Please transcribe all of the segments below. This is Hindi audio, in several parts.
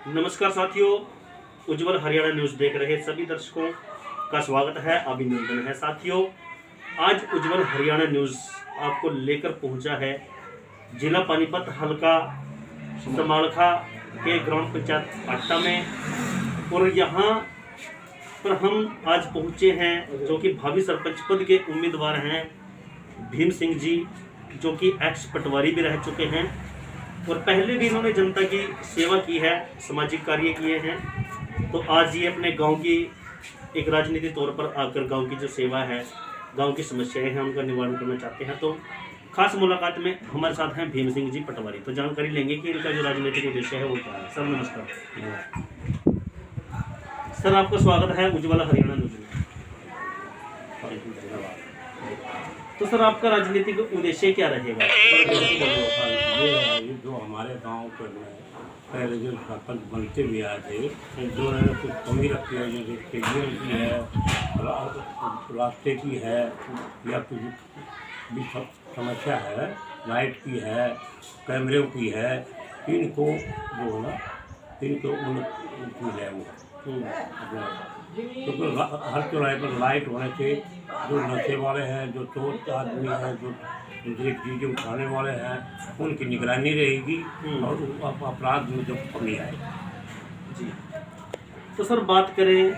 नमस्कार साथियों, उज्जवल हरियाणा न्यूज़ देख रहे सभी दर्शकों का स्वागत है, अभिनंदन है। साथियों, आज उज्जवल हरियाणा न्यूज़ आपको लेकर पहुंचा है जिला पानीपत हल्का समालखा के ग्राम पंचायत आट्टा में। और यहाँ पर हम आज पहुंचे हैं जो कि भावी सरपंच पद के उम्मीदवार हैं भीम सिंह जी, जो कि एक्स पटवारी भी रह चुके हैं और पहले भी इन्होंने जनता की सेवा की है, सामाजिक कार्य किए हैं। तो आज ये अपने गांव की एक राजनीतिक तौर पर आकर गांव की जो सेवा है, गांव की समस्याएं हैं, उनका निवारण करना चाहते हैं। तो खास मुलाकात में हमारे साथ हैं भीम सिंह जी पटवारी। तो जानकारी लेंगे कि इनका जो राजनीतिक उद्देश्य है वो क्या है। सर नमस्कार। सर आपका स्वागत है उज्जवल हरियाणा न्यूज़ में। धन्यवाद। तो सर आपका राजनीतिक उद्देश्य क्या रहेगा? ये जो हमारे गांव के में पहले जो सरपंच बनते भी आए थे, जो है कुछ कमी रखी है, जैसे स्टेडियम की है, रास्ते की है, या कुछ भी समस्या है, लाइट की है, कैमरे की है, इनको जो है ना, इनको उनकी है वो क्योंकि हर चौराहे पर लाइट होने से जो नशे वाले हैं, जो चोर आदमी हैं, जो दूसरी चीज़ें उठाने वाले हैं, उनकी निगरानी रहेगी और अपराध में जो कमी आएगी। जी। तो सर बात करें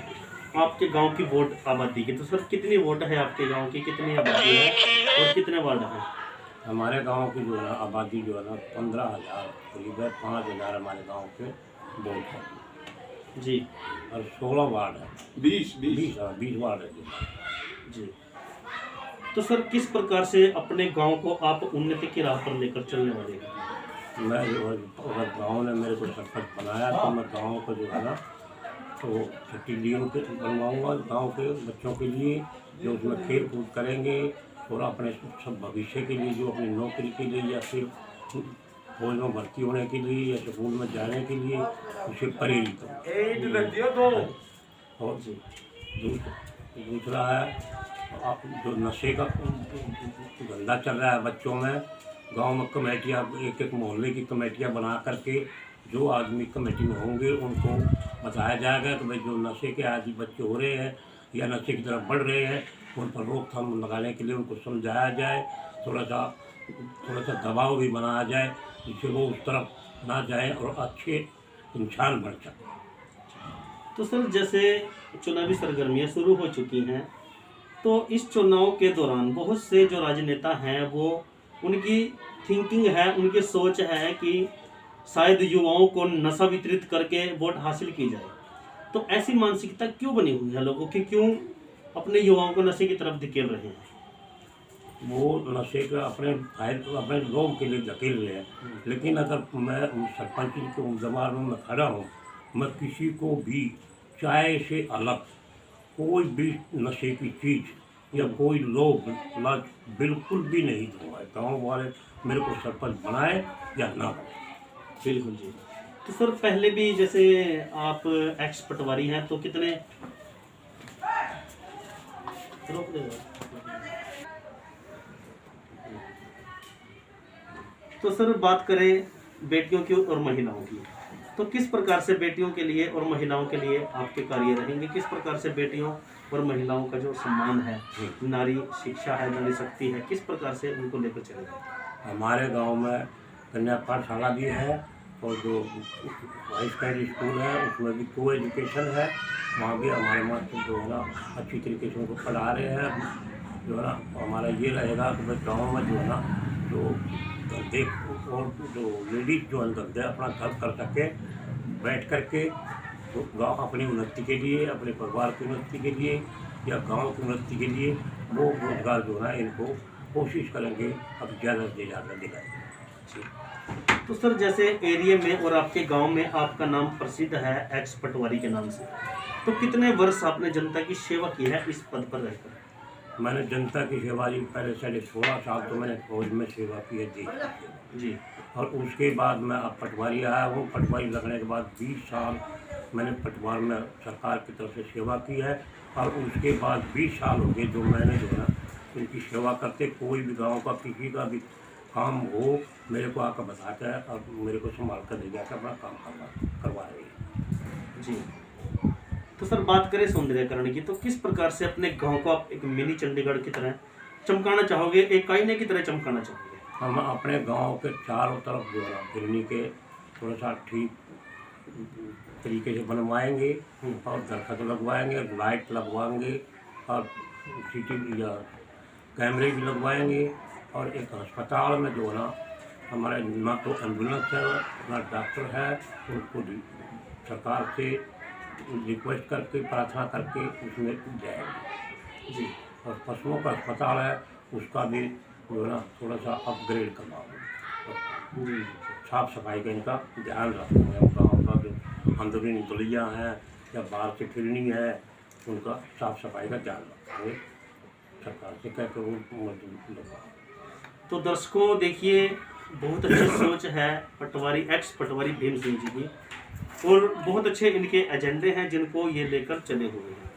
आपके गांव की वोट आबादी की, तो सर कितनी वोट है आपके गांव की, कितनी आबादी है और कितने वार्ड हैं? हमारे गांव की जो है आबादी जो है ना 15,000 करीब है। 5,000 हमारे गांव के वोट हैं जी। और 16 वार्ड है। 20 वार्ड है जी। तो सर किस प्रकार से अपने गांव को आप उन्नति की राह पर लेकर चलने वाले हैं? मैं जो है अगर गाँव ने मेरे को सरपंच बनाया तो मैं गाँव को जो है ना तो स्टेडियम के बनवाऊँगा गाँव के बच्चों के लिए, जो उसमें खेल कूद करेंगे और अपने सब भविष्य के लिए, जो अपनी नौकरी के लिए या फिर फौज में भर्ती होने के लिए या स्कूल में जाने के लिए उसे प्रेरित करूँ। और दूसरा है जो नशे का धंधा चल रहा है बच्चों में, गांव में कमेटियाँ, एक मोहल्ले की कमेटियाँ बना करके जो आदमी कमेटी में होंगे उनको बताया जाएगा कि भाई जो नशे के आदि बच्चे हो रहे हैं या नशे की तरफ बढ़ रहे हैं, उन पर रोकथाम लगाने के लिए उनको समझाया जाए, थोड़ा सा दबाव भी बनाया जाए जिससे वो उस तरफ ना जाए और अच्छे इंसान बन सकें। तो सर जैसे चुनावी सरगर्मियां शुरू हो चुकी हैं, तो इस चुनाव के दौरान बहुत से जो राजनेता हैं वो उनकी थिंकिंग है, उनकी सोच है कि शायद युवाओं को नशा वितरित करके वोट हासिल की जाए। तो ऐसी मानसिकता क्यों बनी हुई है लोगों की, क्यों अपने युवाओं को नशे की तरफ धकेल रहे हैं? वो नशे का अपने लोग के लिए धकेल रहे हैं, लेकिन अगर मैं सरपंच के उम्मीदवार में मैं खड़ा हूँ, मैं किसी को भी चाय से अलग कोई भी नशे की चीज़ या कोई लोग लाज बिल्कुल भी नहीं दूंगा। गाँव वाले मेरे को सरपंच बनाए या ना बनाए। बिल्कुल जी। तो सर पहले भी जैसे आप एक्स पटवारी हैं, तो कितने रोक देगा। तो सर बात करें बेटियों की और महिलाओं की, तो किस प्रकार से बेटियों के लिए और महिलाओं के लिए आपके कार्य रहेंगे? किस प्रकार से बेटियों और महिलाओं का जो सम्मान है, नारी शिक्षा है, नारी शक्ति है, किस प्रकार से उनको लेकर चलेगा? हमारे गांव में कन्या पाठशाला भी है और जो हाई सेकेंडरी स्कूल है उसमें भी को एजुकेशन है। वहाँ भी हमारे मास्टर जो है ना अच्छी तरीके से उनको पढ़ा रहे हैं। जो है ना हमारा ये रहेगा कि भाई गाँव में जो है ना जो धंधे और जो लेडीज जो है धंधे अपना घर कर सके, बैठ करके तो गाँव अपनी उन्नति के लिए, अपने परिवार की उन्नति के लिए या गाँव की उन्नति के लिए वो रोजगार जो है इनको कोशिश करेंगे अब ज़्यादा से ज़्यादा दिलाएंगे। तो सर जैसे एरिया में और आपके गांव में आपका नाम प्रसिद्ध है एक्स पटवारी के नाम से, तो कितने वर्ष आपने जनता की सेवा की है इस पद पर रहकर? मैंने जनता की सेवा जी पहले 16 साल तो मैंने फौज में सेवा की है जी। और उसके बाद मैं अब पटवारी आया हूँ। पटवारी लगने के बाद 20 साल मैंने पटवार में सरकार की तरफ से सेवा की है और उसके बाद 20 साल हो गए जो मैंने जो है ना उनकी सेवा करते, कोई भी गांव का किसी का भी काम हो मेरे को आकर बताते हैं और मेरे को संभाल कर ले जाकर अपना काम करवा रही है। जी। तो सर बात करें सौंदर्यकरण की, तो किस प्रकार से अपने गांव को आप एक मिनी चंडीगढ़ की तरह चमकाना चाहोगे, एक आईने की तरह चमकाना चाहोगे? हम अपने गांव के चारों तरफ जो है फिरनी के थोड़ा सा ठीक तरीके से बनवाएंगे और दरख्त लगवाएंगे, लाइट लगवाएंगे और सीटी या कैमरे भी लगवाएंगे। और एक अस्पताल में जो है ना हमारे ना तो एम्बुलेंस है ना डॉक्टर है, उनको सरकार से रिक्वेस्ट करके प्रार्थना करके उसमें जाएंगे जी। और पशुओं का अस्पताल है उसका भी जो है ना थोड़ा सा अपग्रेड करवाओ, साफ सफाई का इनका ध्यान रखेंगे। गाँव का जो अंदरूनी गलियाँ हैं या बाहर से फिरनी है उनका साफ सफाई का ध्यान रखेंगे, सरकार से कहकर वो तो दर्शकों देखिए, बहुत अच्छी सोच है पटवारी एक्स पटवारी भीम सिंह जी की, और बहुत अच्छे इनके एजेंडे हैं जिनको ये लेकर चले हुए हैं।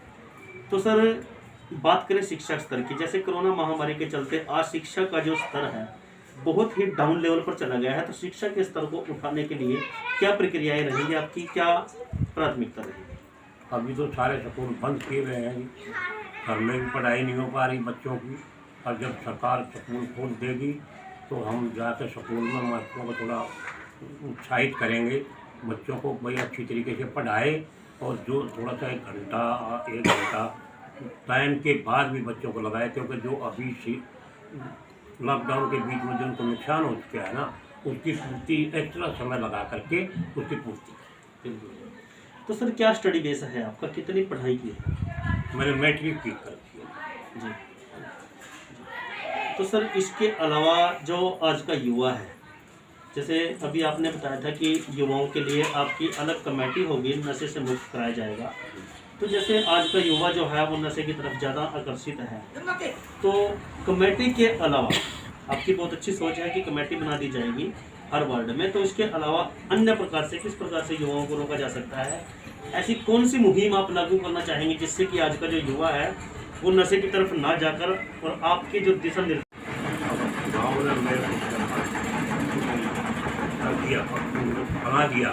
तो सर बात करें शिक्षा स्तर की, जैसे कोरोना महामारी के चलते आज शिक्षा का जो स्तर है बहुत ही डाउन लेवल पर चला गया है, तो शिक्षा के स्तर को उठाने के लिए क्या प्रक्रियाएं रहेंगी आपकी, क्या प्राथमिकता रहेगी? अभी तो सारे स्कूल बंद किए गए हैं, घर में भी पढ़ाई नहीं हो पा रही बच्चों की, और जब सरकार स्कूल खोल देगी तो हम जाकर स्कूल में बच्चों को थोड़ा उत्साहित करेंगे, बच्चों को भाई अच्छी तरीके से पढ़ाए, और जो थोड़ा सा 1 घंटा टाइम के बाद भी बच्चों को लगाए, क्योंकि जो अभी लॉकडाउन के बीच में जो उनको नुकसान हो चुका है ना उसकी पूर्ति एक्स्ट्रा समय लगा करके उसकी पूर्ति। तो सर क्या स्टडी बेस है आपका, कितनी पढ़ाई की है? मैंने मैट्रिक की कर जी। तो सर इसके अलावा जो आज का युवा है, जैसे अभी आपने बताया था कि युवाओं के लिए आपकी अलग कमेटी होगी, नशे से मुक्त कराया जाएगा, तो जैसे आज का युवा जो है वो नशे की तरफ ज़्यादा आकर्षित है, तो कमेटी के अलावा आपकी बहुत अच्छी सोच है कि कमेटी बना दी जाएगी हर वार्ड में, तो इसके अलावा अन्य प्रकार से किस प्रकार से युवाओं को रोका जा सकता है? ऐसी कौन सी मुहिम आप लागू करना चाहेंगे जिससे कि आज का जो युवा है वो नशे की तरफ ना जाकर, और आपके जो दिशा निर्देश बना दिया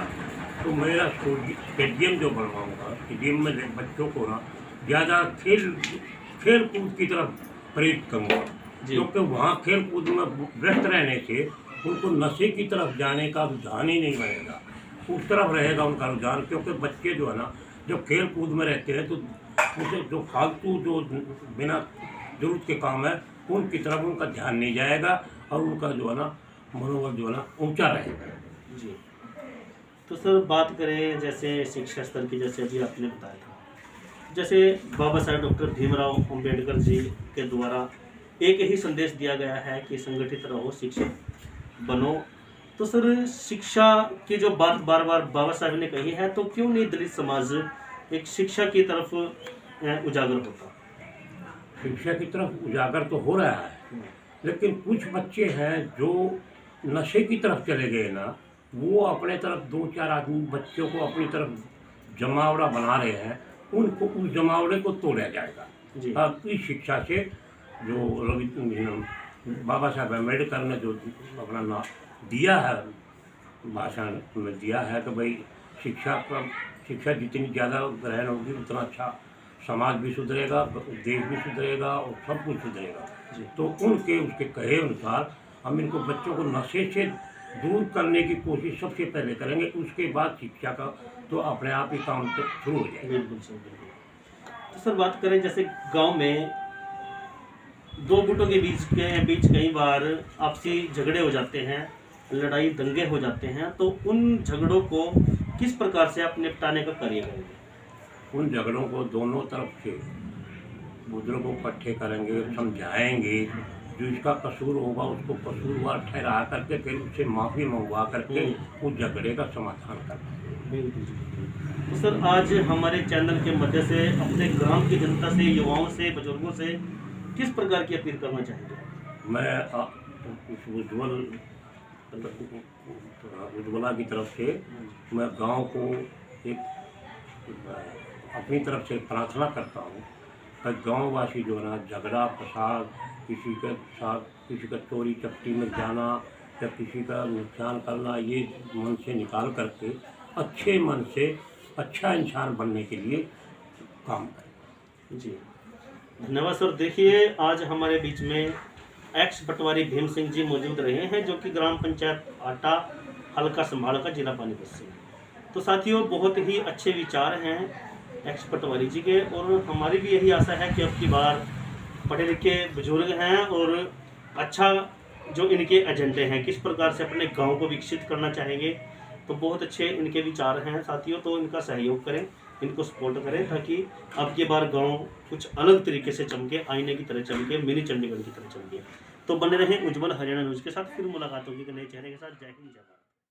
तो मेरा स्टेडियम जो बनवाऊंगा, स्टेडियम में बच्चों को ना ज़्यादा खेल कूद की तरफ प्रेरित करूँगा, क्योंकि वहाँ खेल कूद में व्यस्त रहने से उनको नशे की तरफ जाने का रुझान ही नहीं रहेगा, उस तरफ रहेगा उनका रुझान। क्योंकि बच्चे जो है ना जब खेल कूद में रहते हैं तो उसे जो फालतू जो बिना जरूरत के काम है उनकी तरफ उनका ध्यान नहीं जाएगा, और उनका जो है ना मनोबल जो है ना ऊंचा रहेगा जी। तो सर बात करें जैसे शिक्षा स्तर की, जैसे अभी आपने बताया था, जैसे बाबा साहेब डॉक्टर भीमराव अंबेडकर जी के द्वारा एक ही संदेश दिया गया है कि संगठित रहो, शिक्षित बनो, तो सर शिक्षा की जो बात बार बार बाबा साहब ने कही है, तो क्यों नहीं दलित समाज एक शिक्षा की तरफ उजागर होता? शिक्षा की तरफ उजागर तो हो रहा है, लेकिन कुछ बच्चे हैं जो नशे की तरफ चले गए ना, वो अपने तरफ 2-4 आदमी बच्चों को अपनी तरफ जमावड़ा बना रहे हैं, उनको उस जमावड़े को तोड़ा जाएगा। अब इस शिक्षा से जो बाबा साहब अम्बेडकर ने जो अपना नाम दिया है, भाषण में दिया है कि भाई शिक्षा जितनी ज़्यादा ग्रहण होगी उतना अच्छा समाज भी सुधरेगा, देश भी सुधरेगा और सब कुछ सुधरेगा। तो उनके उसके कहे अनुसार हम इनको बच्चों को नशे से दूर करने की कोशिश सबसे पहले करेंगे, उसके बाद शिक्षा का तो अपने आप ही काम तो शुरू हो जाएगा। बिल्कुल सर, बिल्कुल। तो सर बात करें जैसे गांव में दो गुटों के बीच कई बार आपसी झगड़े हो जाते हैं, लड़ाई दंगे हो जाते हैं, तो उन झगड़ों को किस प्रकार से आप निपटाने का कार्य करेंगे? उन झगड़ों को दोनों तरफ से बुजुर्गों को इकट्ठे करेंगे, समझाएंगे, जो इसका कसूर होगा उसको कसूरवार ठहरा करके फिर उससे माफ़ी मंगवा करके उस झगड़े का समाधान करना। बिल्कुल। तो सर आज हमारे चैनल के मध्य से अपने ग्राम की जनता से, युवाओं से, बुजुर्गों से किस प्रकार की अपील करना चाहेंगे? मैं उज्ज्वला की तरफ से मैं गांव को एक अपनी तरफ से प्रार्थना करता हूँ कि गांववासी जो है ना झगड़ा फसाद किसी के साथ किसी का चोरी चपटी में जाना या किसी का नुकसान करना, ये मन से निकाल करके अच्छे मन से अच्छा इंसान बनने के लिए काम करें। जी धन्यवाद सर। देखिए आज हमारे बीच में एक्स पटवारी भीम सिंह जी मौजूद रहे हैं, जो कि ग्राम पंचायत आटा हल्का संभाल का जिला पानीपत से। तो साथियों बहुत ही अच्छे विचार हैं एक्स पटवारी जी के, और हमारी भी यही आशा है कि अब की बार पढ़े लिखे बुजुर्ग हैं और अच्छा जो इनके एजेंडे हैं, किस प्रकार से अपने गांव को विकसित करना चाहेंगे, तो बहुत अच्छे इनके विचार हैं साथियों। तो इनका सहयोग करें, इनको सपोर्ट करें, ताकि अब की बार गांव कुछ अलग तरीके से चमके, आईने की तरह चमके, मिनी चंडीगढ़ की तरह चमके। तो बने रहें उज्जवल हरियाणा न्यूज़ के साथ। फिर मुलाकात होगी नए चेहरे के साथ। जय हिंद जय भारत।